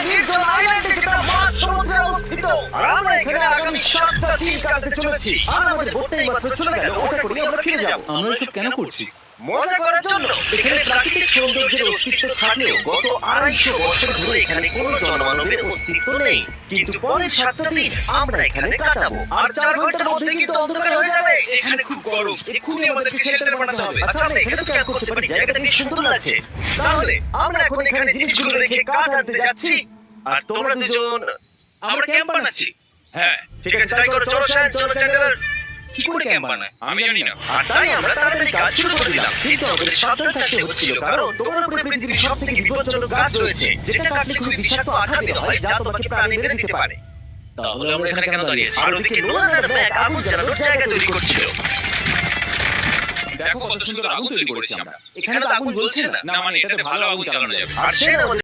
নির্জন আইল্যান্ডে, যেটা মাঝ সমুদ্রে অবস্থিত। আর আমরা এখানে আগামী 7টা দিন কাটাতে চলেছি। আর আমাদের বোটটাই মাত্র চলে গেল, ওটা করে আমরা ফিরে যাব। আমরা এসব কেন করছি? মজা করার জন্য। এখানে প্রাকৃতিক সৌন্দর্যের অস্তিত্ব থাকলেও গত 250 বছর ধরে এখানে কোনো জনমানবের অস্তিত্ব নেই। কিন্তু পরের 7টা দিন আমরা এখানে কাটাবো। আর 4 ঘন্টার মধ্যে কিন্তু অন্ধকার হয়ে যাবে। এখানে খুব গরম, এক্ষুনি আমাদেরকে শেল্টার বানাতে হবে। আচ্ছা, আমরা এখানে তো ক্যাম্প করতে পারি, জায়গাটা বেশ সুন্দর লাগছে। তাহলে আমরা এখন এখানে জিনিসগুলো রেখে কাঠ আনতে যাচ্ছি। আর তোমরা দুজন আমরা ক্যাম্প বানাচ্ছি। হ্যাঁ, ঠিক আছে, তাই করো। চলো শান, চলো চ্যান্ডেলার। কি করে ক্যাম্প বানায় আমি জানি না। আর তাই আমরা তাড়াতাড়ি কাজ শুরু করে দিলাম। কিন্তু আমাদের সাবধান থাকতে হচ্ছিল, কারণ তোমার উপরে পৃথিবীর সবথেকে বিপজ্জনক গাছ রয়েছে, যেটা কাটলে খুবই বিষাক্ত আঠা বের হয়, যা তোমাকে প্রাণে মেরে দিতে পারে। তাহলে আমরা এখানে কেন দাঁড়িয়ে আছি? আর ওদিকে নোলান আর ম্যাক আগুন জ্বালানোর জায়গা তৈরি করছিল। দেখো কত সুন্দর আগুন তৈরি করেছি আমরা। এখানে তো আগুন জ্বলছে না। না মানে এটাতে ভালো আগুন জ্বালানো যাবে। আর সে আমাদের